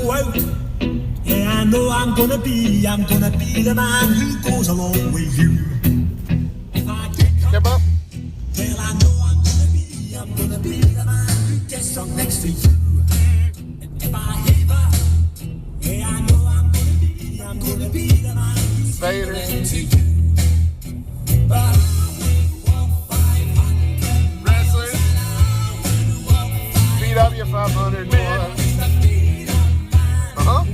go out. Yeah, I know I'm gonna be the man who goes along with you. If I get Step up. well, I know I'm gonna be the man who gets up next to you. And if I heaver, yeah, I know I'm gonna be the man who's Vader. next to you. But Wrestling. PW 500 boy. Uh-huh.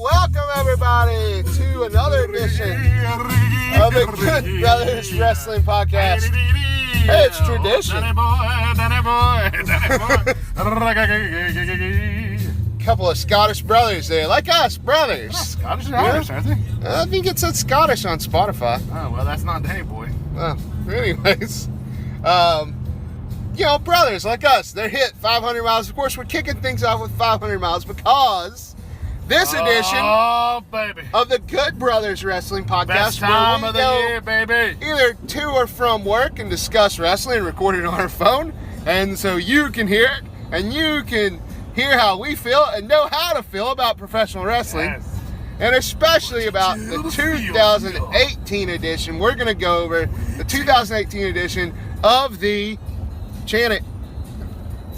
Welcome everybody to another edition of the Good Brothers Wrestling Podcast. Hey, it's tradition. Couple of Scottish brothers there, like us, brothers. Scottish and Irish, aren't they? I think it said Scottish on Spotify. Oh, well, that's not Danny Boy. Anyways, brothers like us, they're hit 500 miles. Of course, we're kicking things off with 500 miles because this edition of the Good Brothers Wrestling Podcast, Best time of the year, baby. Either to or from work and discuss wrestling, recorded on our phone, and so you can hear it, and you can hear how we feel and know how to feel about professional wrestling. Yes. And especially about the 2018 edition. We're going to go over the 2018 edition of the chant it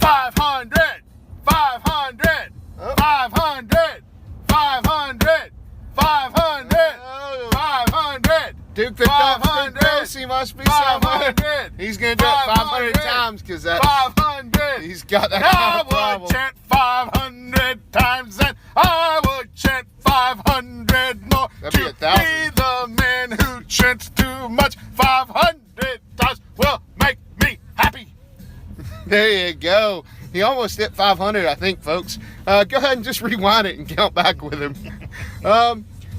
500, 500, 500, 500, 500, 500. Duke the Dumpster Gross, he must be somewhere. He's going to do it 500 times because that's 500. He's got that And kind of I problem. would chant 500 times and I would chant 500 more. That'd be to 1,000. be the man who chants too much. 500 times will make me happy. There you go. He almost hit 500, I think, folks. Go ahead and just rewind it and count back with him.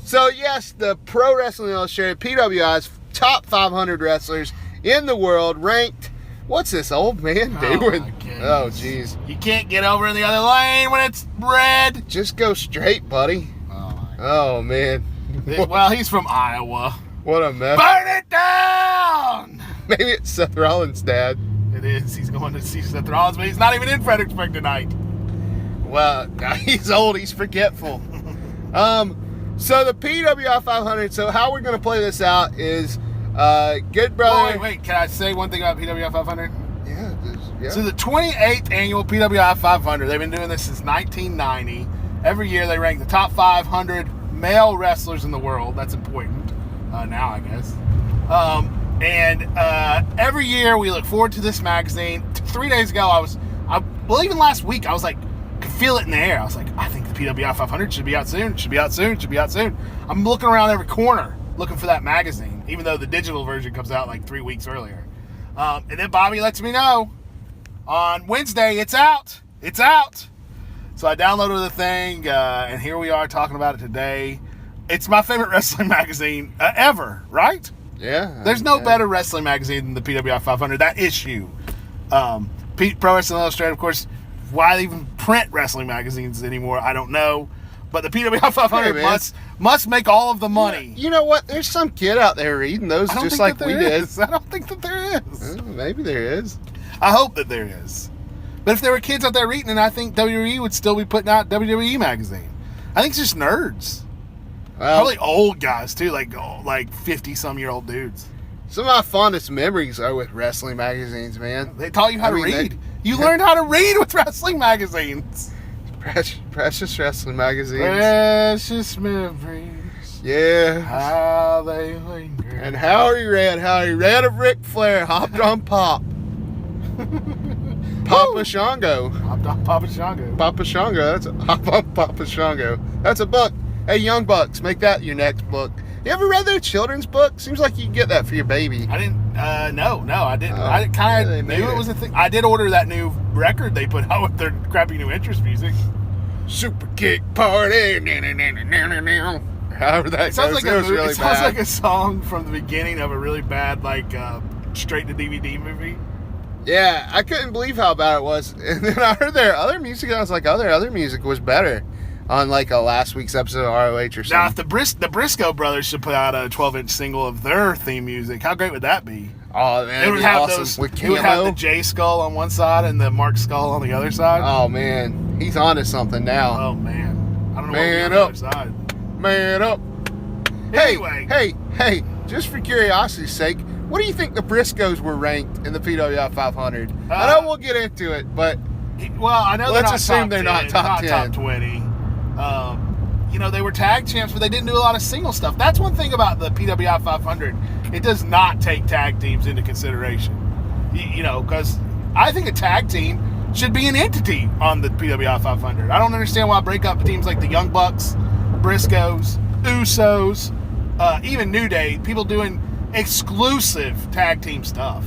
So, yes, the Pro Wrestling Illustrated, PWI's top 500 wrestlers in the world ranked. What's this old man doing? my goodness. Oh, jeez. You can't get over in the other lane when it's red. Just go straight, buddy. Oh, man. Well, he's from Iowa. What a mess. Burn it down! Maybe it's Seth Rollins' dad. It is. He's going to see Seth Rollins, but he's not even in Fredericksburg tonight. Well, he's old. He's forgetful. So the PWI 500. So how we're going to play this out is Good Brother. Wait. Can I say one thing about PWI 500? Yeah. So the 28th annual PWI 500. They've been doing this since 1990. Every year they rank the top 500 male wrestlers in the world. That's important now, I guess. And every year we look forward to this magazine. 3 days ago, even last week, I was like, could feel it in the air. I was like, I think the PWI 500 should be out soon. I'm looking around every corner looking for that magazine, even though the digital version comes out like 3 weeks earlier. And then Bobby lets me know on Wednesday, it's out. So I downloaded the thing, and here we are talking about it today. It's my favorite wrestling magazine ever, right? Yeah. There's no better wrestling magazine than the PWI 500. That issue. Pro Wrestling Illustrated, of course, why they even print wrestling magazines anymore, I don't know. But the PWI 500 must make all of the money. You know what? There's some kid out there reading those just like we did. I don't think that there is. Maybe there is. I hope that there is. But if there were kids out there reading it, I think WWE would still be putting out WWE magazine. I think it's just nerds. Well, Probably old guys, too, like 50-some-year-old dudes. some of my fondest memories are with wrestling magazines, man. They taught you how to read. You learned how to read with wrestling magazines. Precious wrestling magazines. Precious memories. Yeah. How they linger. And how he read of Ric Flair, hopped on Pop. Papa Shango. Hopped on Papa Shango. Papa Shango. That's a hop on Papa Shango. That's a book. Hey, young bucks, make that your next book. You ever read their children's book? Seems like you can get that for your baby. I didn't. No, I didn't. I kind of knew it was a thing. I did order that new record they put out with their crappy new interest music. Super Kick Party. However that Sounds goes. like It was really it sounds bad. like a song from the beginning of a really bad, straight to DVD movie. Yeah, I couldn't believe how bad it was. And then I heard their other music, and I was like, oh, their other music was better on like a last week's episode of ROH or something. Now, if the Briscoe brothers should put out a 12-inch single of their theme music, how great would that be? Oh man, It it'd would be have awesome with it would have the camo. J skull on one side and the Mark skull on the other side. Oh man, he's onto something now. Oh man, I don't know Man what up. would be on the other side. Man up. Hey, Anyway. hey, just for curiosity's sake, what do you think the Briscoes were ranked in the PWI 500? I know we'll get into it, but Well, I know let's they're assume not they're top not 10, top 10. top 20. You know, they were tag champs, but they didn't do a lot of single stuff. That's one thing about the PWI 500. It does not take tag teams into consideration. You know, because I think a tag team should be an entity on the PWI 500. I don't understand why break up teams like the Young Bucks, Briscoes, Usos, even New Day, people doing exclusive tag team stuff.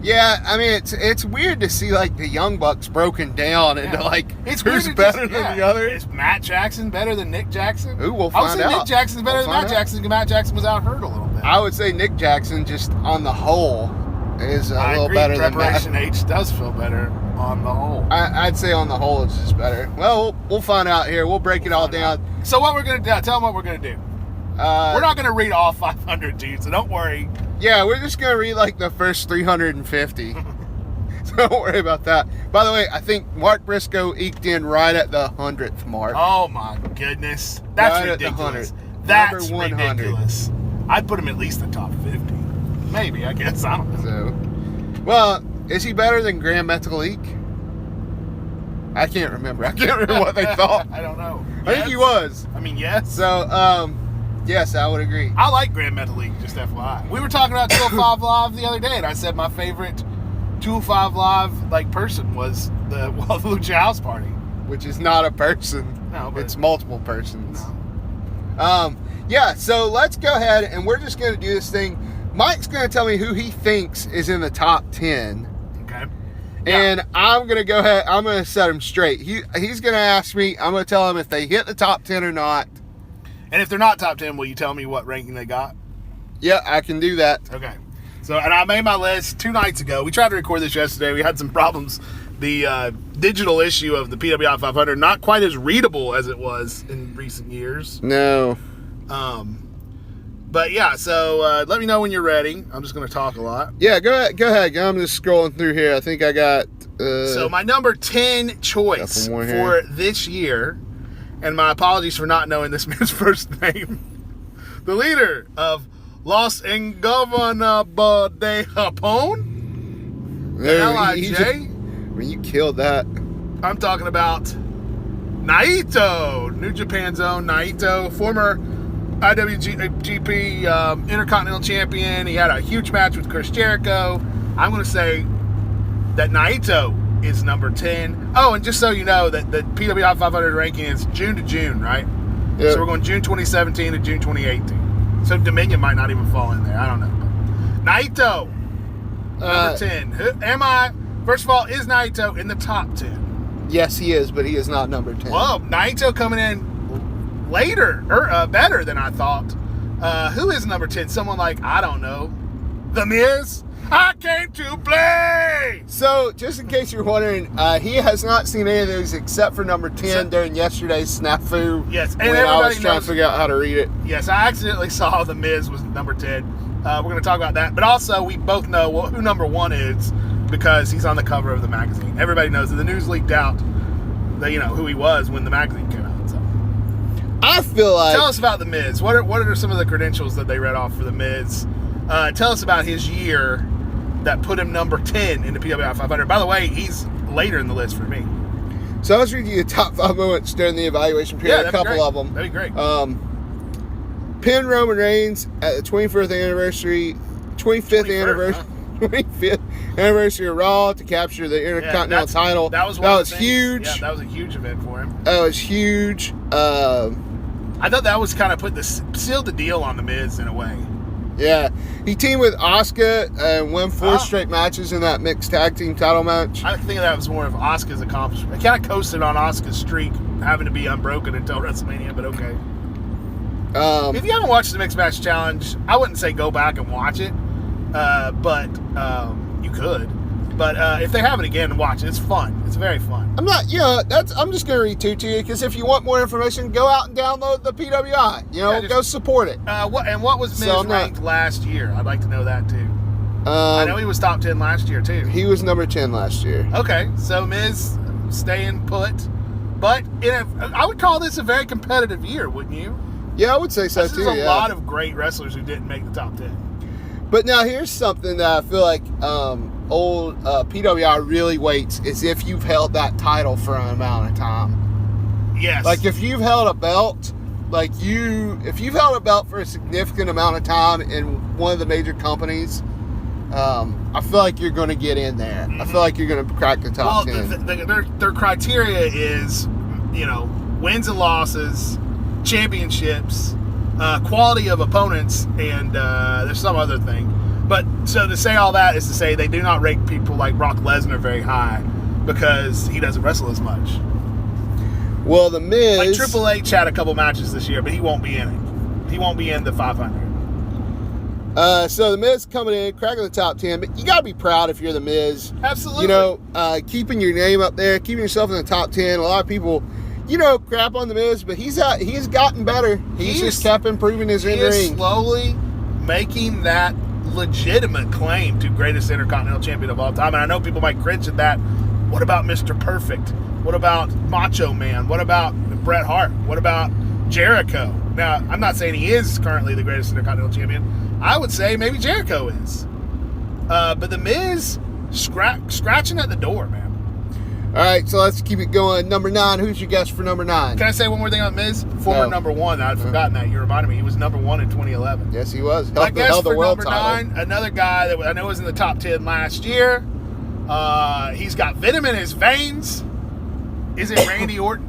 yeah, I mean it's weird to see like the Young Bucks broken down into like It's who's weird to better just- than the other. Is Matt Jackson better than Nick Jackson? Ooh, we'll I would find say out. Nick Jackson's better We'll than Matt find out. Jackson because Matt Jackson was out hurt a little bit. I would say Nick Jackson just on the whole is a I little agree. better than Preparation Matt. H does feel better on the whole. I'd say on the whole it's just better. Well, we'll find out here. We'll break it all down. So what we're gonna do? Tell them what we're gonna do. We're not gonna read all 500, dude. So don't worry. Yeah, we're just gonna read like the first 350. So don't worry about that. By the way, I think Mark Briscoe eked in right at the 100th mark. Oh my goodness, that's Right at the ridiculous. 100. That's Number 100. ridiculous. I'd put him at least the top 50. Maybe. I guess I don't know. So, well, is he better than Grand Metalik? I can't remember. I can't remember what they thought. I don't know. I think he was. I mean, yes. So, yes, I would agree. I like Grand Metalik, just FYI. We were talking about 205 Live the other day, and I said my favorite 205 Live like person was the Lucha House Party. Which is not a person. No, but It's multiple persons. no. Yeah, so let's go ahead and we're just going to do this thing. Mike's going to tell me who he thinks is in the top 10. Okay. And I'm going to go ahead. I'm going to set him straight. He's going to ask me. I'm going to tell him if they hit the top 10 or not. And if they're not top 10, will you tell me what ranking they got? Yeah, I can do that. Okay. So, and I made my list 2 nights ago. We tried to record this yesterday. We had some problems. The digital issue of the PWI 500, not quite as readable as it was in recent years. No. But yeah, so let me know when you're ready. I'm just going to talk a lot. Yeah, go ahead. I'm just scrolling through here. I think I got... So my number 10 choice Couple more for here. this year, and my apologies for not knowing this man's first name, the leader of Los Ingobernables de Japón, LIJ. When you killed that. I'm talking about Naito, New Japan's own Naito, former IWGP Intercontinental Champion. He had a huge match with Chris Jericho. I'm going to say that Naito is number 10. Oh, and just so you know, that the PWI 500 ranking is June to June, right? Yep. So we're going June 2017 to June 2018. So Dominion might not even fall in there. I don't know. Naito, number 10. First of all, is Naito in the top 10? Yes, he is, but he is not number 10. Well, Naito coming in later, or better than I thought. Who is number 10? Someone like, I don't know, The Miz? I came to play! So, just in case you're wondering, he has not seen any of those except for number 10 during yesterday's snafu. Yes, and when I everybody was trying knows- to figure out how to read it. Yes, I accidentally saw The Miz was number 10. We're going to talk about that. But also, we both know who number 1 is because he's on the cover of the magazine. Everybody knows that the news leaked out that, you know, who he was when the magazine came out. So. I feel like... Tell us about The Miz. What are some of the credentials that they read off for The Miz? Tell us about his year that put him number 10 in the PWI 500. By the way, he's later in the list for me. So I was reading you the top 5 moments during the evaluation period. Yeah, A couple of them. That'd be great. Pin Roman Reigns at the 25th anniversary 25th anniversary of Raw to capture the Intercontinental title. That was huge. Yeah, that was a huge event for him. That was huge. I thought that was kind of sealed the deal on The Miz in a way. Yeah, he teamed with Asuka and won 4 Oh. straight matches in that mixed tag team title match. I think that was more of Asuka's accomplishment. I kind of coasted on Asuka's streak, having to be unbroken until WrestleMania, but okay. If you haven't watched the Mixed Match Challenge, I wouldn't say go back and watch it, but you could. But if they have it again, watch it. It's fun. It's very fun. I'm just going to read two to you because if you want more information, go out and download the PWI. Yeah, Go support it. What was Miz So I'm not- ranked last year? I'd like to know that too. I know he was top 10 last year too. He was number 10 last year. Okay, so Miz staying put, but I would call this a very competitive year, wouldn't you? Yeah, I would say so too. There's a lot of great wrestlers who didn't make the top 10. But now here's something that I feel like old PWI really waits is if you've held that title for an amount of time. Yes. Like if you've held a belt, if you've held a belt for a significant amount of time in one of the major companies, I feel like you're going to get in there. I feel like you're going to crack the top 10. Their criteria is, wins and losses, championships, quality of opponents, and there's some other thing. But so to say all that is to say they do not rate people like Brock Lesnar very high because he doesn't wrestle as much. Well, the Miz, like Triple H had a couple matches this year, but he won't be in it. He won't be in the 500. So the Miz coming in, cracking the top 10, but you got to be proud if you're the Miz. Absolutely. Keeping your name up there, keeping yourself in the top 10. A lot of people, crap on the Miz, but he's gotten better. He's just kept improving his in-ring. He is slowly making that legitimate claim to greatest Intercontinental Champion of all time. And I know people might cringe at that. What about Mr. Perfect? What about Macho Man? What about Bret Hart? What about Jericho? Now, I'm not saying he is currently the greatest Intercontinental Champion. I would say maybe Jericho is. But the Miz, scratching at the door, man. All right, so let's keep it going. Number 9, who's your guess for number 9? Can I say one more thing on Miz? Former number 1. I'd forgotten that. You reminded me. He was number 1 in 2011. Yes, he was. I guess held the for world number title. 9, another guy that I know was in the top 10 last year. He's got venom in his veins. Is it Randy Orton?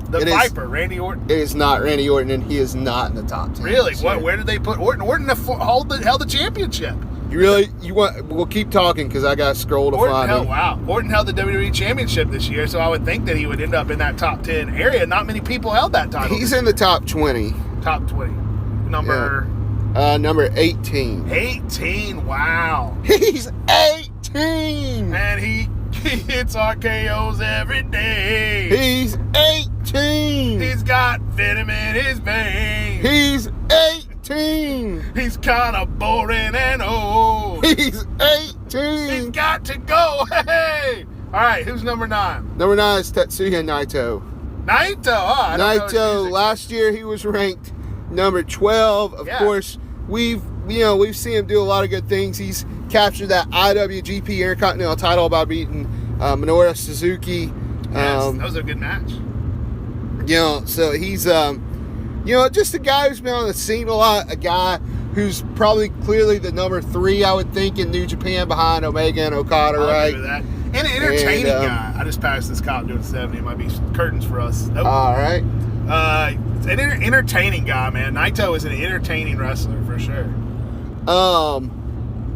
The Viper, Randy Orton. It is not Randy Orton, and he is not in the top 10. Really? Where did they put Orton? Orton held the championship. We'll keep talking because I got to scroll to find him. Wow. Orton held the WWE Championship this year, so I would think that he would end up in that top 10 area. Not many people held that title. He's in the top 20. Top 20. Number 18. 18, wow. He's 18! And he hits RKOs every day. He's 18! He's got venom in his veins. He's 18! He's kind of boring and old. He's 18! He's got to go. Hey! All right, who's number 9? Number 9 is Tetsuya Naito. Naito, I don't know his Naito, music. last year he was ranked number 12. Of course, we've seen him do a lot of good things. He's captured that IWGP Intercontinental title by beating Minoru Suzuki. Yes, that was a good match. So he's just a guy who's been on the scene a lot. A guy who's probably clearly the number 3, I would think, in New Japan behind Omega and Okada, I'll right? agree with that. And an entertaining guy. I just passed this cop doing 70. It might be curtains for us. Nope. All right. An entertaining guy, man. Naito is an entertaining wrestler for sure.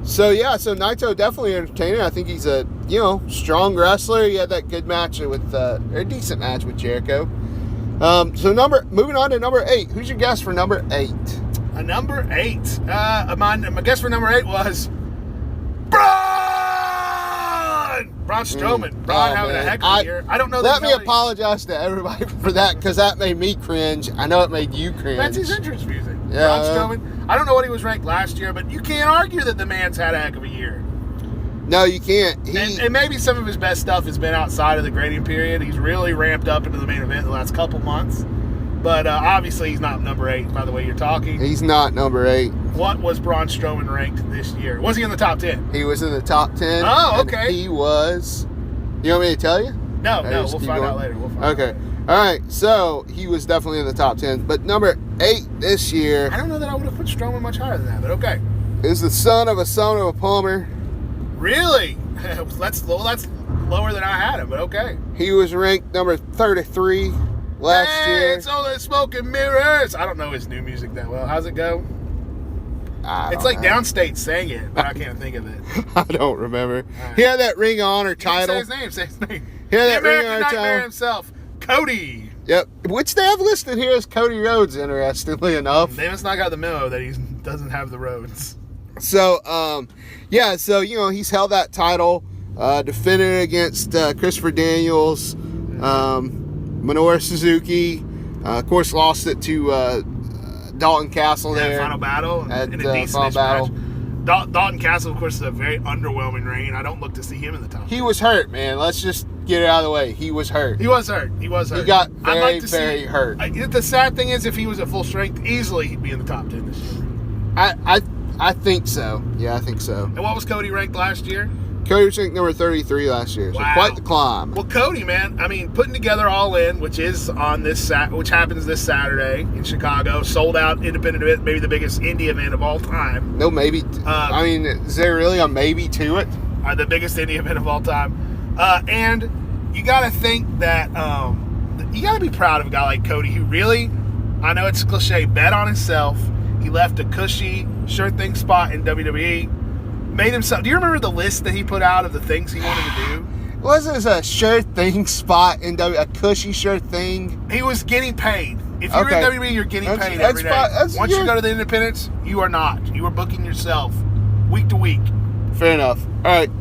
So Naito definitely entertaining. I think he's a strong wrestler. He had that good match with a decent match with Jericho. Moving on to number 8. Who's your guess for number 8? Number 8. My guess for number 8 was Braun Strowman. Braun having a heck of a year. I don't know. Let me apologize to everybody for that because that made me cringe. I know it made you cringe. That's his entrance music. Yeah. Braun Strowman. I don't know what he was ranked last year, but you can't argue that the man's had a heck of a year. No, you can't. And maybe some of his best stuff has been outside of the grading period. He's really ramped up into the main event the last couple months. But obviously he's not number 8 by the way you're talking. He's not number 8. What was Braun Strowman ranked this year? Was he in the top 10? He was in the top 10. Oh, okay. And he was... You want me to tell you? No, we'll find out later. Okay. All right, so he was definitely in the top 10. But number 8 this year... I don't know that I would have put Strowman much higher than that, but okay. Is the son of a plumber. Really? That's lower than I had him, but okay. He was ranked number 33 last year. It's all the smoke and mirrors. I don't know his new music that well. How's it go? It's like Downstate sang it, but I can't think of it. I don't remember. Right. He had that Ring of Honor title. Say his name. He had that the Ring of American Honor Nightmare title himself, Cody. Yep. Which they have listed here as Cody Rhodes, interestingly enough. They must not got the memo that he doesn't have the roads. So, he's held that title, defended against Christopher Daniels, Minoru Suzuki, of course lost it to Dalton Castle there. Final battle at in a decent Final Battle. match. Dalton Castle, of course, is a very underwhelming reign. I don't look to see him in the top. He was hurt, man. Let's just get it out of the way. He was hurt. He was hurt. He got very hurt. The sad thing is, if he was at full strength, easily he'd be in the top 10 this year. I think so. Yeah, I think so. And what was Cody ranked last year? Cody was ranked number 33 last year. So Wow. quite the climb. Well, Cody, man, I mean, putting together All In, which is on which happens this Saturday in Chicago, sold out independent event, maybe the biggest indie event of all time. No, maybe. I mean, is there really a maybe to it? The biggest indie event of all time. And you got to think that you got to be proud of a guy like Cody who really, I know it's cliche, bet on himself. He left a cushy, sure thing spot in WWE. Made himself. Do you remember the list that he put out of the things he wanted to do? Wasn't this a sure thing spot in a cushy sure thing? He was getting paid. If you're in WWE, you're getting paid every day. Once you go to the independents, you are not. You are booking yourself week to week. Fair enough. All right.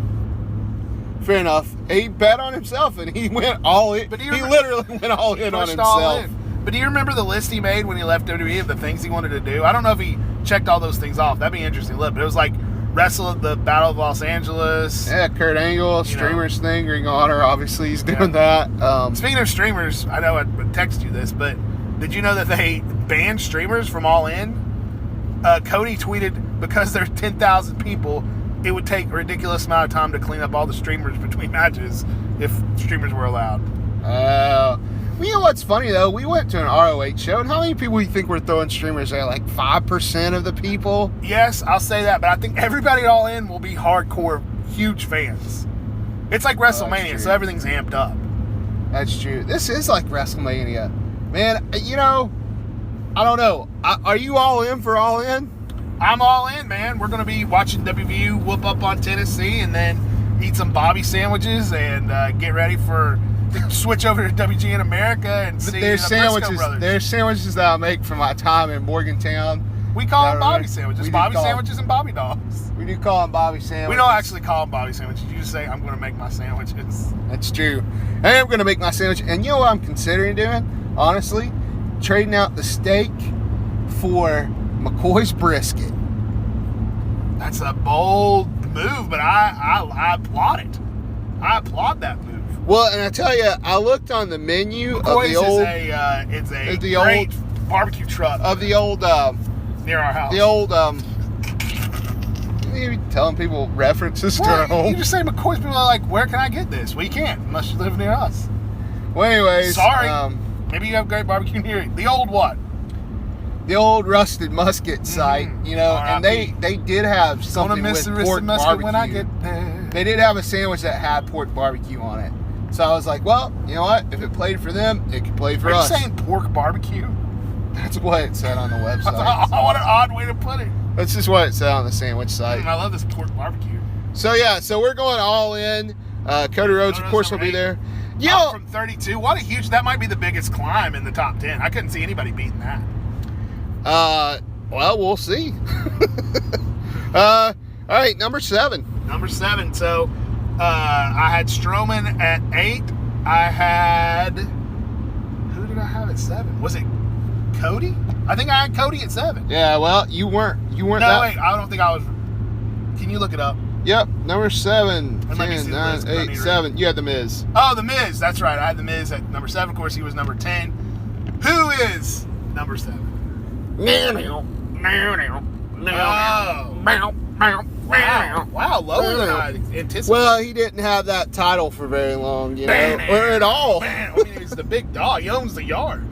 Fair enough. He bet on himself and he went all in. But he literally went all in on himself. But do you remember the list he made when he left WWE of the things he wanted to do? I don't know if he checked all those things off. That'd be interesting to look. But it was like wrestle at the Battle of Los Angeles. Yeah, Kurt Angle, streamers thing, Ring of Honor, obviously he's doing that. Speaking of streamers, I know I would text you this, but did you know that they banned streamers from All In? Cody tweeted, because there's 10,000 people, it would take a ridiculous amount of time to clean up all the streamers between matches if streamers were allowed. You know what's funny, though? We went to an ROH show, and how many people do you think were throwing streamers there? Like 5% of the people? Yes, I'll say that, but I think everybody All In will be hardcore, huge fans. It's like WrestleMania, so everything's amped up. That's true. This is like WrestleMania. Man, you know, I don't know. Are you all in for All In? I'm all in, man. We're going to be watching WVU whoop up on Tennessee and then eat some Bobby sandwiches and get ready to switch over to WGN America and see the Briscoe brothers. There's sandwiches that I make from my time in Morgantown. We call them Bobby sandwiches. Bobby sandwiches and Bobby dogs. We do call them Bobby sandwiches. We don't actually call them Bobby sandwiches. You just say, I'm going to make my sandwiches. That's true. I am going to make my sandwich. And you know what I'm considering doing? Honestly, trading out the steak for McCoy's brisket. That's a bold move, but I applaud it. I applaud that move. Well, and I tell you, I looked on the menu McCoy's of the old. It's a great barbecue truck of the old near our house. The old you be telling people references to our home. You just say McCoy's. People are like, where can I get this? Well, you can't unless you live near us. Well, anyways, sorry. Maybe you have great barbecue near you. The old what? The old Rusted Musket site, you know, and they did have something with pork barbecue. When I get there. They did have a sandwich that had pork barbecue on it. So I was like, well, you know what? If it played for them, it could play for us. Are you saying pork barbecue? That's what it said on the website. What an odd way to put it. That's just what it said on the sandwich site. I love this pork barbecue. So, yeah, so we're going all in. Cody Rhodes, of course, will be there. Yeah, from 32. What a huge, that might be the biggest climb in the top 10. I couldn't see anybody beating that. Well, we'll see. All right, number 7. Number 7. So, I had Strowman at 8. I had, who did I have at 7? Was it Cody? I think I had Cody at 7. Yeah, well, you weren't. No, wait, I don't think I was. Can you look it up? Yep, number 7, 10, 9, 8, 7. You had The Miz. Oh, The Miz. That's right. I had The Miz at number 7. Of course, he was number 10. Who is number 7? Wow, lower than I anticipated. Well, he didn't have that title for very long, you know, or at all. I mean, he's the big dog. He owns the yard.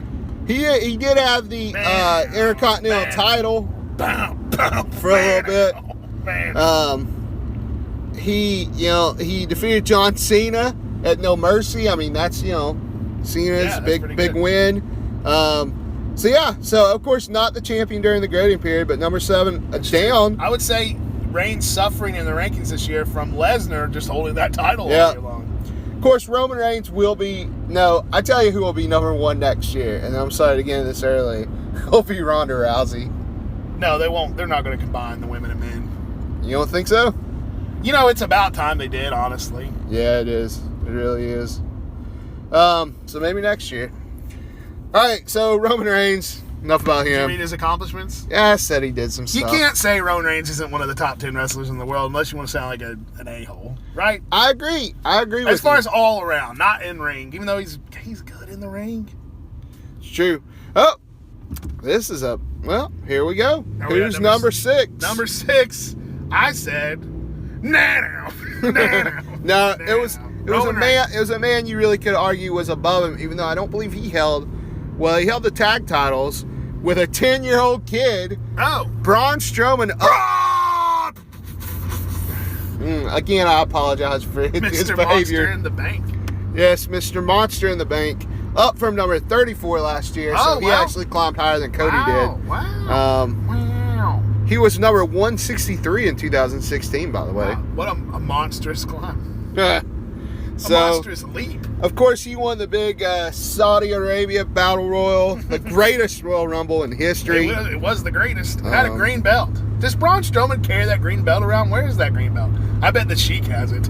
He did have the Intercontinental title for a little bit. He defeated John Cena at No Mercy. I mean, that's, Cena's big win. So of course not the champion during the grading period, but number 7 down. I would say Reigns suffering in the rankings this year from Lesnar just holding that title all year long. Of course, Roman Reigns will be. No, I tell you who will be number 1 next year, and I'm sorry to get into this early. It'll be Ronda Rousey. No, they won't. They're not going to combine the women and men. You don't think so? It's about time they did, honestly. Yeah, it is. It really is. So maybe next year. All right, so Roman Reigns, enough about Did you him. read his accomplishments? Yeah, I said he did some You stuff. can't say Roman Reigns isn't one of the top 10 wrestlers in the world unless you want to sound like an a-hole, right? I agree. With As far you. as all around, not in ring, even though he's good in the ring. It's true. Oh, this is here we go. Are we at Who's number 6? Number 6, I said, no. No, it was a Roman man. Reigns. It was a man you really could argue was above him, even though I don't believe he held the tag titles with a 10-year-old kid, Oh. Braun Strowman. Again, I apologize for his Mr. behavior. Monster in the Bank. Yes, Mr. Monster in the Bank, up from number 34 last year, so Oh, he wow. actually climbed higher than Cody did. Wow. Wow. He was number 163 in 2016, by the way. Wow. What a monstrous climb. A So, monstrous leap. of course, he won the big Saudi Arabia Battle Royal, the greatest Royal Rumble in history. It was the greatest. It had a green belt. Does Braun Strowman carry that green belt around? Where is that green belt? I bet the Sheik has it.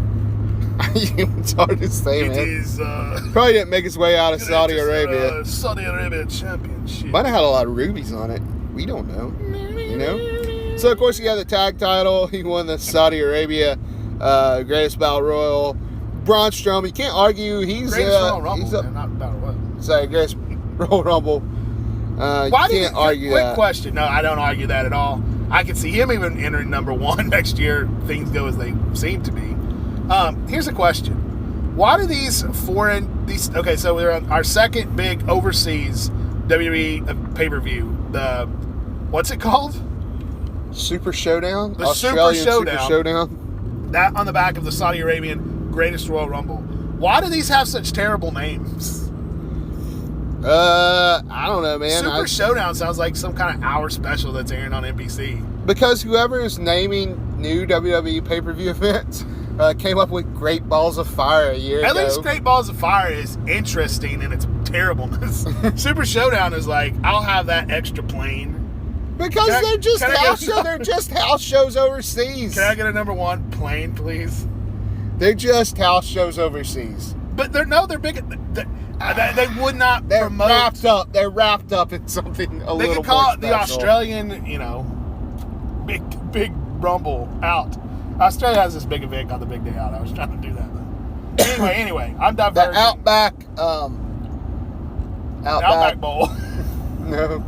It's hard to say, It man. is. Probably didn't make his way out of Saudi Arabia. Saudi Arabia Championship. Might have had a lot of rubies on it. We don't know. You know? So, of course, he had the tag title. He won the Saudi Arabia Greatest Battle Royal. Braun Strowman, you can't argue. He's Greatest Royal Rumble, he's man, not Battle Royal. Sorry, Greatest Royal Rumble. Why you can't argue quick that. question. No, I don't argue that at all. I can see him even entering number 1 next year. Things go as they seem to be. Here's a question. Why do okay, so we're on our second big overseas WWE pay-per-view. What's it called? Super Showdown? The Australian Super Super Showdown? That on the back of the Saudi Arabian Greatest Royal Rumble. Why do these have such terrible names? I don't know, man. Super Showdown sounds like some kind of hour special that's airing on NBC. Because whoever is naming new WWE pay-per-view events came up with Great Balls of Fire a year ago. At least Great Balls of Fire is interesting in its terribleness. Super Showdown is like, I'll have that extra plane. Because Can I- they're just can I house get- shows. They're just house shows overseas. Can I get a number 1 plane, please? They're just house shows overseas. But they're big. They would not They're promote. wrapped up. They're wrapped up in something a They little could call more it the special. Australian, big rumble out. Australia has this big event called the Big Day Out. I was trying to do that. But anyway, I'm The diverging. Outback. Outback Bowl. No.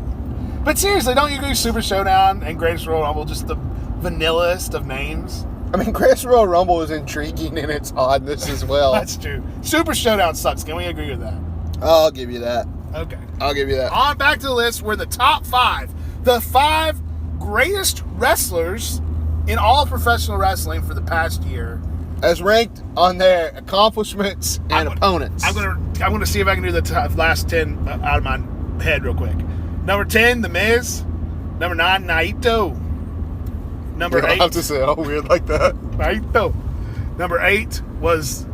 But seriously, don't you agree Super Showdown and Greatest Royal Rumble just the vanillest of names? I mean, Greatest Royal Rumble is intriguing in its oddness as well. That's true. Super Showdown sucks. Can we agree with that? I'll give you that. Okay. I'll give you that. On back to the list. We're the top 5. The 5 greatest wrestlers in all of professional wrestling for the past year. As ranked on their accomplishments and opponents. I'm gonna see if I can do the last 10 out of my head real quick. Number 10, The Miz. Number 9, Naito. Number You don't 8, have to say it all weird like that. Naito. Number 8 was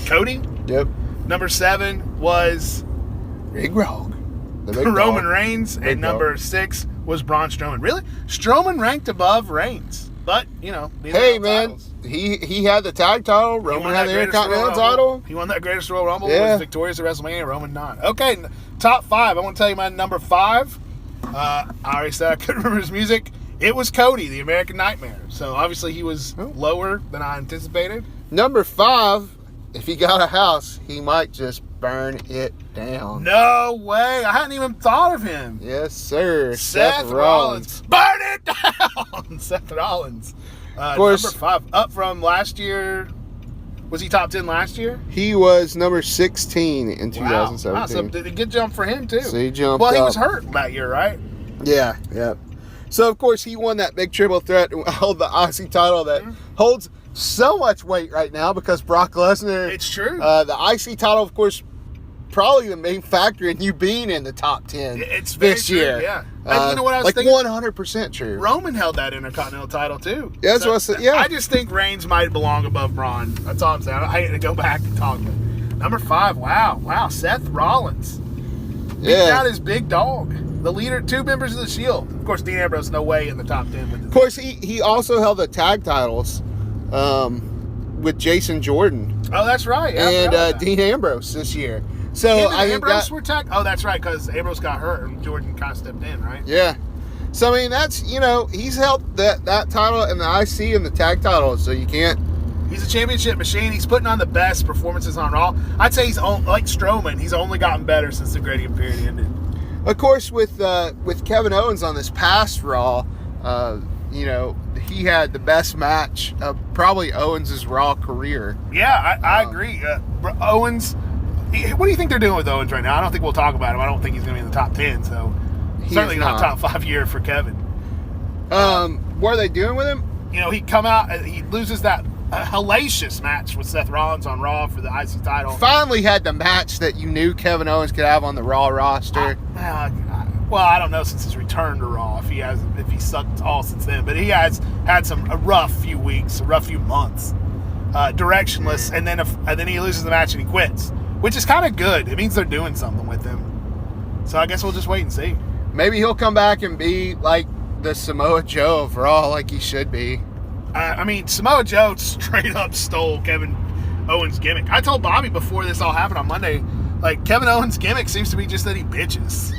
Cody. Yep. Number 7 was Big Rog. The big Roman dog. Reigns, Big and number dog. 6 was Braun Strowman. Really? Strowman ranked above Reigns, but these Hey are man, titles. he had the tag title. He Roman won had that the Greatest Royal Intercontinental Rumble. title. He won that Greatest Royal Rumble. Yeah. Was victorious at WrestleMania. Roman not. Okay, top 5. I want to tell you my number 5. I already said I couldn't remember his music. It was Cody, the American Nightmare. So obviously he was lower than I anticipated. Number 5, if he got a house, he might just burn it down. No way. I hadn't even thought of him. Yes, sir. Seth Rollins. Burn it down! Seth Rollins. course. Number 5. Up from last year. Was he top 10 last year? He was number 16 in Wow. 2017. Wow, so a good jump for him, too. So he jumped Well, he up. was hurt that year, right? Yeah. So, of course, he won that big triple threat and held the IC title that holds so much weight right now because Brock Lesnar. It's true. The IC title, of course, probably the main factor in you being in the top 10 It's very this true, year. yeah. And you know what I was like thinking? 100% true. Roman held that Intercontinental title, too. Yeah, that's what I said, yeah. I just think Reigns might belong above Braun. That's all I'm saying. I hate to go back and talk. But number 5, wow. Seth Rollins. Beat out his big dog. The leader, 2 members of the Shield. Of course, Dean Ambrose, no way in the top 10 with Of course, he also held the tag titles with Jason Jordan Oh, that's right. Yeah, I and forgot about that. Dean Ambrose this year. So Him and I think Ambrose that, were tag. Oh, that's right, because Ambrose got hurt and Jordan kind of stepped in, right? yeah. So I mean, that's, he's held that title and the IC and the tag title, so you can't. He's a championship machine. He's putting on the best performances on Raw. I'd say he's like Strowman. He's only gotten better since the gradient period ended. Of course, with Kevin Owens on this past Raw, he had the best match of probably Owens' Raw career. Yeah, I agree. Owens, what do you think they're doing with Owens right now? I don't think we'll talk about him. I don't think he's going to be in the top 10, so certainly not top 5 year for Kevin. What are they doing with him? He come out, he loses that hellacious match with Seth Rollins on Raw for the IC title. Finally had the match that you knew Kevin Owens could have on the Raw roster. Well, I don't know since his return to Raw if he sucked all since then, but he has had a rough few weeks, a rough few months, directionless, and then he loses the match and he quits, which is kind of good. It means they're doing something with him. So I guess we'll just wait and see. Maybe he'll come back and be like the Samoa Joe of Raw, like he should be. Samoa Joe straight up stole Kevin Owens' gimmick. I told Bobby before this all happened on Monday, like, Kevin Owens' gimmick seems to be just that he bitches.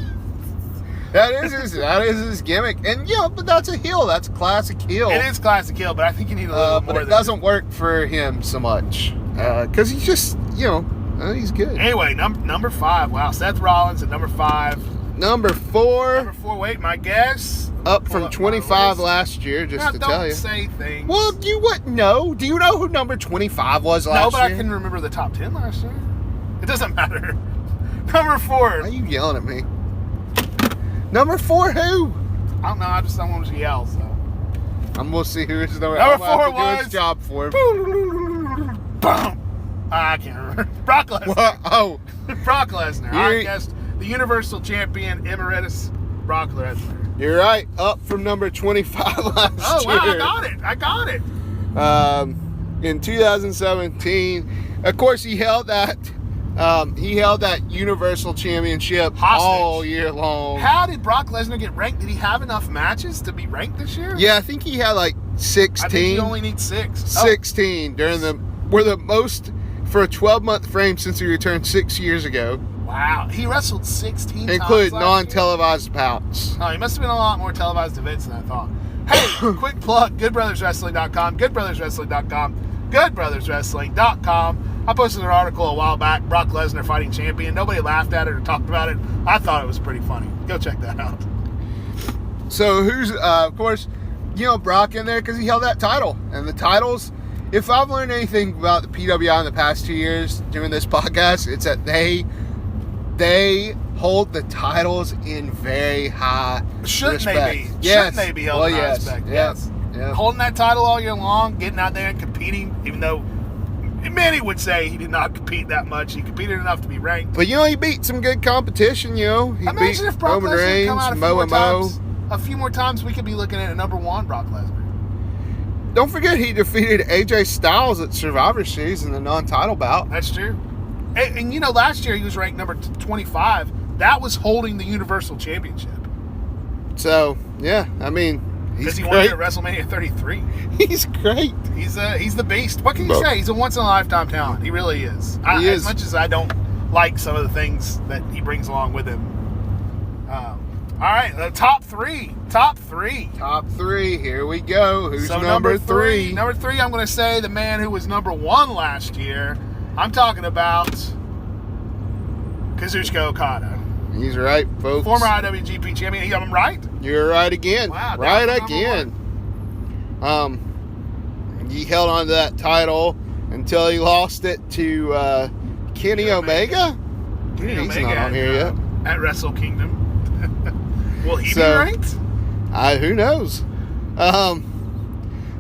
That is his gimmick, and but that's a heel. That's a classic heel. It is classic heel, but I think you need a little more. But it doesn't work for him so much because he's just he's good. Anyway, number 5. Wow, Seth Rollins at number 5. Number 4. Number 4. Wait, my guess. Up from 25 last year, just to tell you. Don't say things. Well, you wouldn't know. Do you know who number 25 was last year? No, but I can remember the top 10 last year. It doesn't matter. Number 4. Why are you yelling at me? Number 4 who? I don't know. I just don't want to yell, so. I'm going to see who is number 4 was. Do his job for him. Boom. I can't remember. Brock Lesnar. What? Oh. Brock Lesnar. I guessed the Universal Champion Emeritus Brock Lesnar. You're right. Up from number 25 last year. Oh, wow. I got it. In 2017, of course, he held that Universal Championship hostage all year long. How did Brock Lesnar get ranked? Did he have enough matches to be ranked this year? Yeah, I think he had like 16. I think he only needs 6. 16 during the most for a 12-month frame since he returned 6 years ago. Wow, he wrestled 16 times. Include non-televised bouts. Oh, he must have been a lot more televised events than I thought. Hey, quick plug, goodbrotherswrestling.com, goodbrotherswrestling.com, goodbrotherswrestling.com. I posted an article a while back, Brock Lesnar fighting champion. Nobody laughed at it or talked about it. I thought it was pretty funny. Go check that out. So who's, of course, Brock in there because he held that title. And the titles, if I've learned anything about the PWI in the past 2 years doing this podcast, it's that they hold the titles in very high respect. Shouldn't they be held in high respect? Yes. Holding that title all year long, getting out there and competing, even though many would say he did not compete that much. He competed enough to be ranked. But, he beat some good competition, He Imagine beat if Brock Roman Lesnar Reigns, come out Mo. a few more times, we could be looking at a number 1 Brock Lesnar. Don't forget he defeated AJ Styles at Survivor Series in the non-title bout. That's true. And last year he was ranked number 25. That was holding the Universal Championship. So, yeah, because he won it at WrestleMania 33. He's great. He's the beast. What can you say? He's a once-in-a-lifetime talent. He really is. As much as I don't like some of the things that he brings along with him. All right, the top three. Top 3. Here we go. Who's number 3? Number 3, I'm going to say the man who was number 1 last year. I'm talking about Kazuchika Okada. He's right, folks. Former IWGP champion. I'm right? You're right again. Wow. Right again. He held on to that title until he lost it to Kenny Omega. Kenny He's Omega not on here yet. At Wrestle Kingdom. Will he be ranked? Who knows?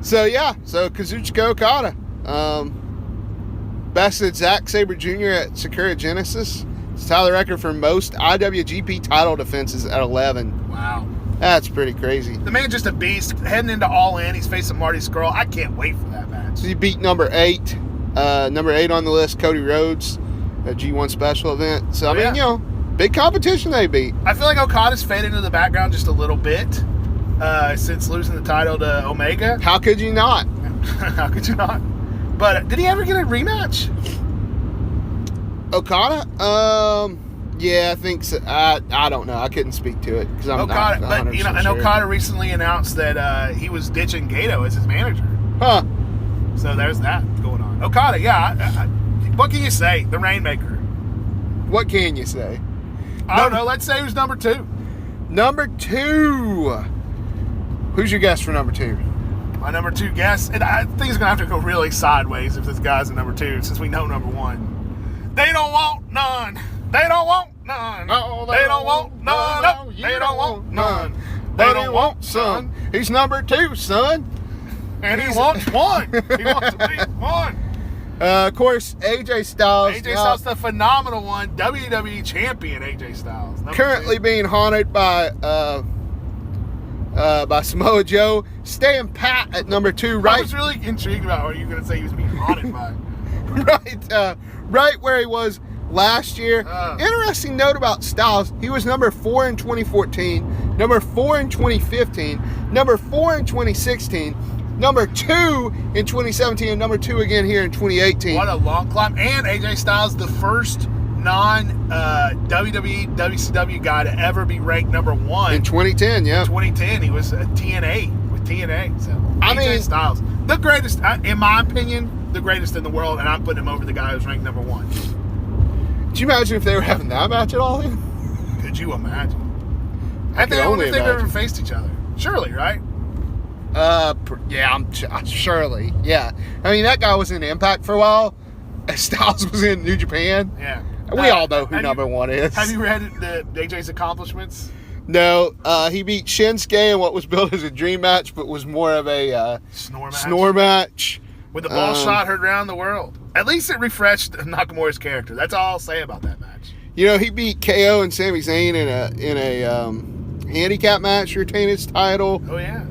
So Kazuchika Okada. Bested Zack Sabre Jr. at Sakura Genesis. It's tied the record for most IWGP title defenses at 11. Wow. That's pretty crazy. The man's just a beast. Heading into All In, he's facing Marty Scurll. I can't wait for that match. So he beat number 8. Number 8 on the list, Cody Rhodes, a G1 special event. So, big competition they beat. I feel like Okada's faded into the background just a little bit since losing the title to Omega. How could you not? How could you not? But did he ever get a rematch? Okada? Yeah, I think so. I don't know. I couldn't speak to it because I'm Okada, not but 100% and sure. Okada recently announced that he was ditching Gato as his manager. Huh. So there's that going on. Okada, yeah. What can you say? The Rainmaker. What can you say? I don't know. Let's say who's number 2. Number 2. Who's your guess for number 2? My number 2 guess, and I think it's gonna have to go really sideways if this guy's a number 2, since we know number 1. They don't want none. They don't want none. No, they don't want none. no, They don't want none. They don't want son. He's number 2, son. And he wants one. He wants to be one. Of course, AJ Styles. AJ Styles, the phenomenal one, WWE champion AJ Styles. Currently being haunted by Samoa Joe, staying pat at number 2, right? I was really intrigued about what you were going to say he was being haunted by. right where he was last year. Interesting note about Styles, he was number 4 in 2014, number 4 in 2015, number 4 in 2016, number 2 in 2017, and number 2 again here in 2018. What a long climb. And AJ Styles, the first non-WWE, WCW guy to ever be ranked number 1. In 2010, yeah. In 2010, he was a TNA with TNA. So AJ I Styles, the greatest, in my opinion, the greatest in the world, and I'm putting him over the guy who's ranked number 1. Could you imagine if they were having that match at all? Could you imagine? I I think can only if they've ever imagine. faced each other. Surely, right? Yeah, surely. Yeah. I mean, that guy was in Impact for a while. Styles was in New Japan. Yeah. We all know who number 1 is. Have you read AJ's accomplishments? No, he beat Shinsuke in what was billed as a dream match, but was more of a Snore match. match. With the ball shot heard around the world. At least it refreshed Nakamura's character. That's all I'll say about that match. You know, he beat KO and Sami Zayn in a handicap match to retain his title. Oh, yeah.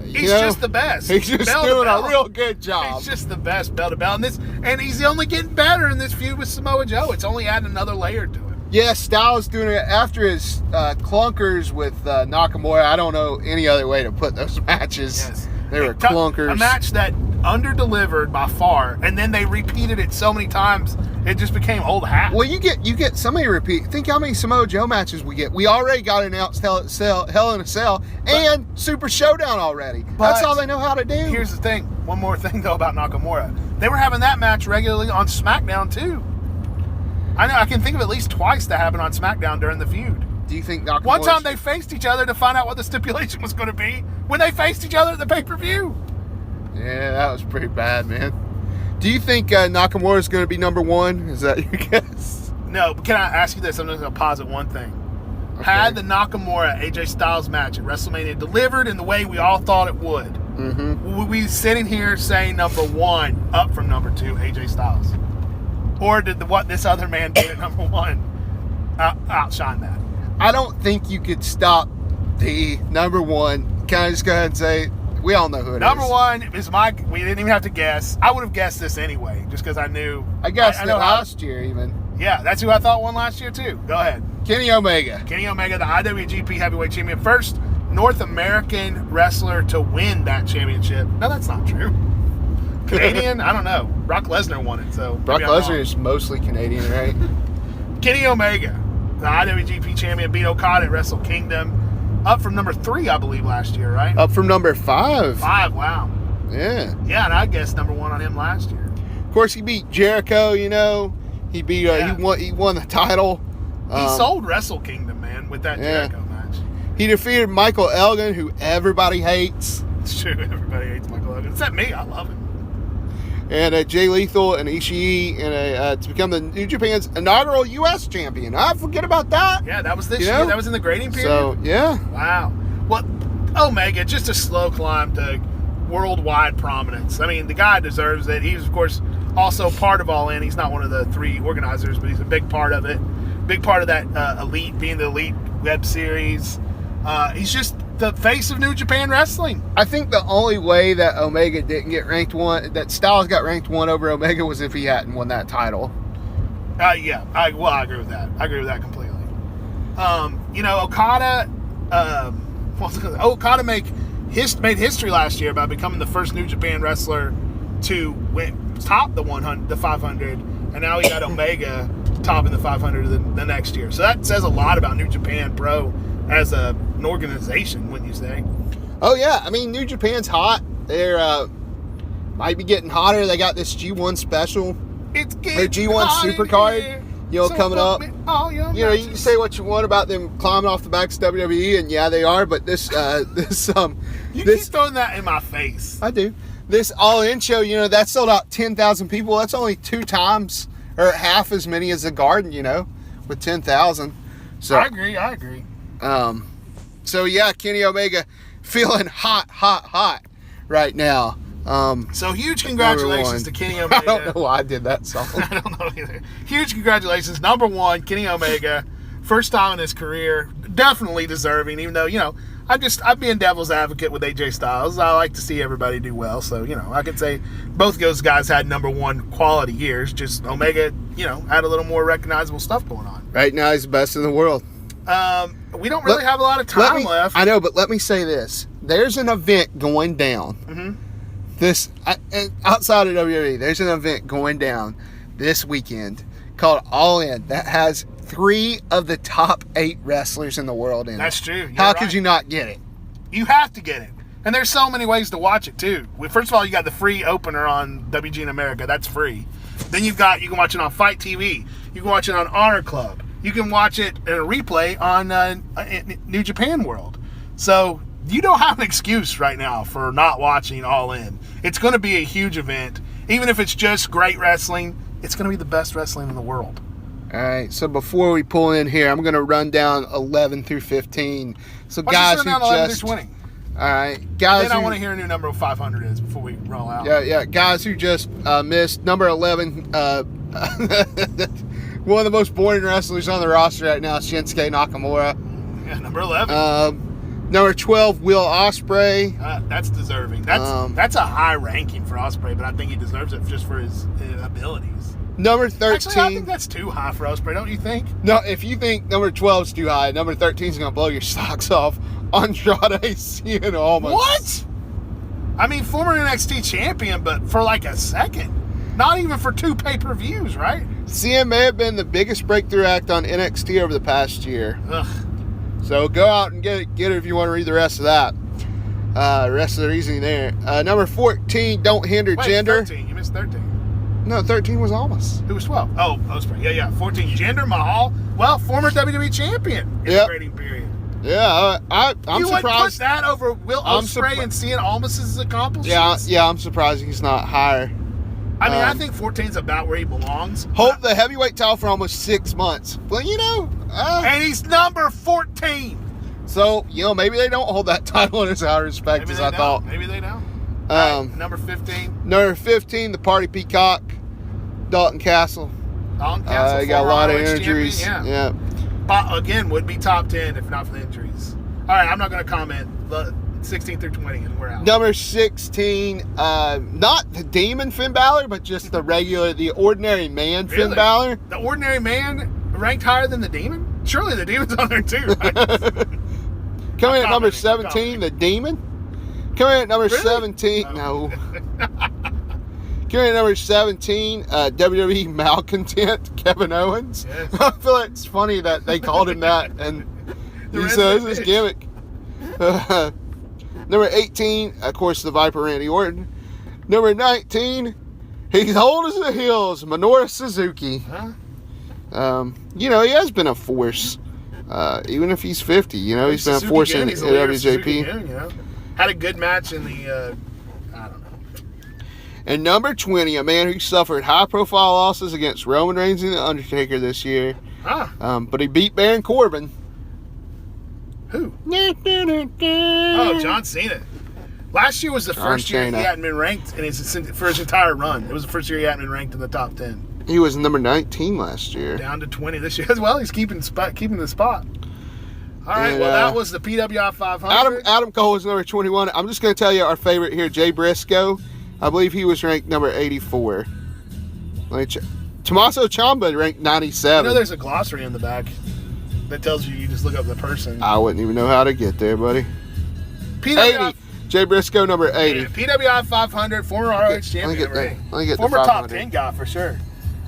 He's just the best. He's just bell to doing bell. a real good job. He's just the best bell to bell. And he's only getting better in this feud with Samoa Joe. It's only adding another layer to it. Yeah, Styles doing it after his clunkers with Nakamura. I don't know any other way to put those matches. Yes. They were clunkers. A match that under-delivered by far, and then they repeated it so many times, it just became old hat. Well, you get somebody repeat. Think how many Samoa Joe matches we get. We already got announced Hell in a Cell and Super Showdown already. That's all they know how to do. Here's the thing. One more thing, though, about Nakamura. They were having that match regularly on SmackDown, too. I know. I can think of at least twice that happened on SmackDown during the feud. Do you think Nakamura? One time they faced each other to find out what the stipulation was going to be when they faced each other at the pay-per-view. Yeah, that was pretty bad, man. Do you think Nakamura is going to be number 1? Is that your guess? No, but can I ask you this? I'm just going to posit one thing. Okay. Had the Nakamura AJ Styles match at WrestleMania delivered in the way we all thought it would, would we be sitting here saying number 1 up from number 2, AJ Styles? Or did what this other man did at number 1 outshine that? I don't think you could stop the number 1. Can I just go ahead and say, we all know who it is. Number 1 is we didn't even have to guess. I would have guessed this anyway, just because I knew. I guessed I it know last year even. Yeah, that's who I thought won last year too. Go ahead. Kenny Omega. Kenny Omega, the IWGP Heavyweight Champion. First North American wrestler to win that championship. No, that's not true. Canadian? I don't know. Brock Lesnar won it, so. Brock maybe I'm Lesnar wrong. is mostly Canadian, right? Kenny Omega, the IWGP champion, beat Okada at Wrestle Kingdom. Up from number 3, I believe, last year, right? Up from number 5. 5, wow. Yeah. Yeah, and I guessed number 1 on him last year. Of course, he beat Jericho. You know, he beat. Yeah. He won the title. He sold Wrestle Kingdom, man, with that Jericho match. He defeated Michael Elgin, who everybody hates, It's true. Everybody hates Michael Elgin. Except me. I love him. and Jay Lethal and Ishii, to become the New Japan's inaugural U.S. champion. I forget about that. Yeah, that was this You year. know? That was in the grading period. So yeah, Wow. Well, Omega, just a slow climb to worldwide prominence. I mean, the guy deserves it. He's, of course, also part of All In. He's not one of the 3 organizers, but he's a big part of it. Big part of that Elite, being the Elite web series. He's just the face of New Japan Wrestling. I think the only way that Omega didn't get ranked 1, that Styles got ranked 1 over Omega, was if he hadn't won that title. Yeah. I agree with that. I agree with that completely. Okada. Okada made history last year by becoming the first New Japan wrestler to top the 100, the 500, and now we got Omega topping the 500 the next year. So that says a lot about New Japan Pro as an organization, wouldn't you say? Oh yeah, I mean New Japan's hot. They're might be getting hotter. They got this G1 special. It's Their getting G1 hot in Supercard, here. So coming up. You know, you can say what you want about them climbing off the backs of WWE, and yeah, they are. But this you keep throwing that in my face. I do. This All In show, that sold out 10,000 people. That's only 2 times or half as many as the Garden, with 10,000. So I agree. So yeah, Kenny Omega feeling hot right now. So huge congratulations to Kenny Omega. I don't know why I did that song. I don't know either. Huge congratulations. Number 1, Kenny Omega. First time in his career. Definitely deserving, even though, I'm being devil's advocate with AJ Styles. I like to see everybody do well. So, I could say both those guys had number 1 quality years. Just Omega, had a little more recognizable stuff going on. Right now, he's the best in the world. We don't really have a lot of time left. I know, but let me say this. There's an event going down. Mm-hmm. Outside of WWE, there's an event going down this weekend called All In that has 3 of the top 8 wrestlers in the world in it. That's true. How could you not get it? You have to get it. And there's so many ways to watch it, too. First of all, you got the free opener on WG in America. That's free. Then you can watch it on Fight TV. You can watch it on Honor Club. You can watch it in a replay on New Japan World. So you don't have an excuse right now for not watching All In. It's going to be a huge event. Even if it's just great wrestling, it's going to be the best wrestling in the world. All right, so before we pull in here, I'm going to run down 11 through 15. So guys who down 11 just... through 20. All right, guys. Then I want to hear a new number of 500 is before we roll out. Yeah, guys who just missed number 11. One of the most boring wrestlers on the roster right now, Shinsuke Nakamura. Yeah, number 11. Number 12, Will Ospreay. That's deserving. That's a high ranking for Ospreay, but I think he deserves it just for his abilities. Number 13. Actually, I think that's too high for Ospreay, don't you think? No, if you think number 12 is too high, number 13 is going to blow your socks off. Andrade Cien Almas. What? I mean, former NXT champion, but for like a second. Not even for 2 pay-per-views, right? Cien may have been the biggest breakthrough act on NXT over the past year. Ugh. So go out and get it if you want to read the rest of that. The rest of the reasoning there. Number 14, Don't Hinder Gender. 13. You missed 13. No, 13 was Almas. Who was 12? Oh, Ospreay. Yeah. 14, Jinder Mahal. Well, former WWE champion in the grading period. Yeah, I'm you surprised. You would put that over Will Ospreay and Cien Almas' accomplishments? Yeah, I'm surprised he's not higher. I mean, I think 14 is about where he belongs. Hold the heavyweight title for almost 6 months. Well, and he's number 14. So, maybe they don't hold that title in as high respect as I thought. Maybe they don't. Number 15. Number 15, the Party Peacock, Dalton Castle. Dalton Castle, he got a lot of injuries. Champion, yeah. Again, would be top 10 if not for the injuries. All right, I'm not going to comment. 16 through 20, and we're out. Number 16, not the Demon Finn Balor, but just the Ordinary Man Really? Finn Balor. The Ordinary Man ranked higher than the Demon? Surely the Demon's on there too, right? Coming in at number 17, the Demon. Coming in at number 17, no. Coming in at number 17, WWE Malcontent, Kevin Owens. Yes. I feel like it's funny that they called him that, and he says his gimmick. Number 18, of course, the Viper Randy Orton. Number 19, he's old as the hills, Minoru Suzuki. Huh? He has been a force. Even if he's 50, he's been a force in WJP. Had a good match in the, I don't know. And number 20, a man who suffered high-profile losses against Roman Reigns and The Undertaker this year. But he beat Baron Corbin. Who? Oh, John Cena. Last year was the first year he hadn't been ranked for his entire run. It was the first year he hadn't been ranked in the top 10. He was number 19 last year. Down to 20 this year as well. He's keeping the spot. All right, well, that was the PWI 500. Adam Cole was number 21. I'm just going to tell you our favorite here, Jay Briscoe. I believe he was ranked number 84. Tommaso Ciampa ranked 97. There's a glossary in the back that tells you just look up the person. I wouldn't even know how to get there, buddy. 80. Jay Briscoe, number 80. Yeah, PWI 500, former ROH champion. Let me get former the top 500. 10 guy for sure.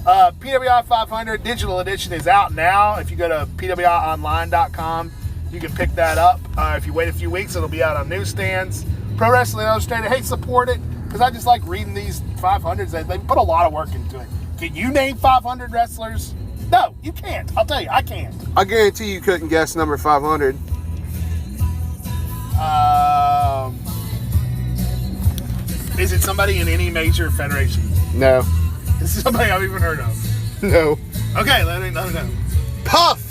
PWI 500 digital edition is out now. If you go to pwionline.com, you can pick that up. If you wait a few weeks, it'll be out on newsstands. Pro Wrestling Illustrated, hey, support it, because I just like reading these 500s. They put a lot of work into it. Can you name 500 wrestlers? No, you can't. I'll tell you, I can't. I guarantee you couldn't guess number 500. Is it somebody in any major federation? No. Is it somebody I've even heard of? No. Okay, let me know. Puff!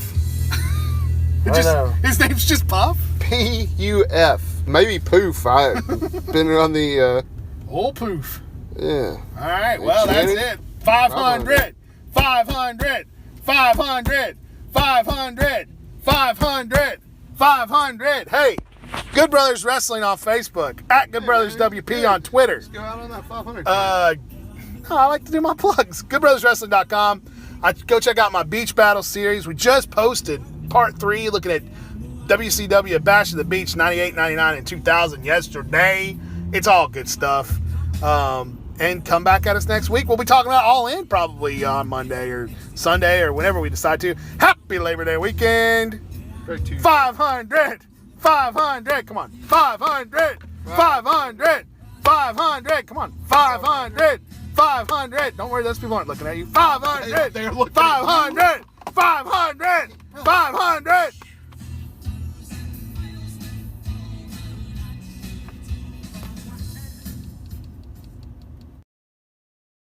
His name's just Puff? P-U-F. Maybe Poof. I've been on the, Old Poof. yeah. All right, well, that's it. 500, 500, 500, 500, 500, 500. Hey, Good Brothers Wrestling on Facebook, at Good Brothers WP on Twitter. Go out on that 500. I like to do my plugs. GoodBrothersWrestling.com. Go check out my Beach Battle series. We just posted part 3, looking at WCW Bash of the Beach 98, 99, and 2000 yesterday. It's all good stuff. And come back at us next week. We'll be talking about All In probably on Monday or Sunday or whenever we decide to. Happy Labor Day weekend. 500. 500. Come on. 500. 500. 500. Come on. 500. 500. Don't worry, those people aren't looking at you. 500. They're looking 500. 500. 500.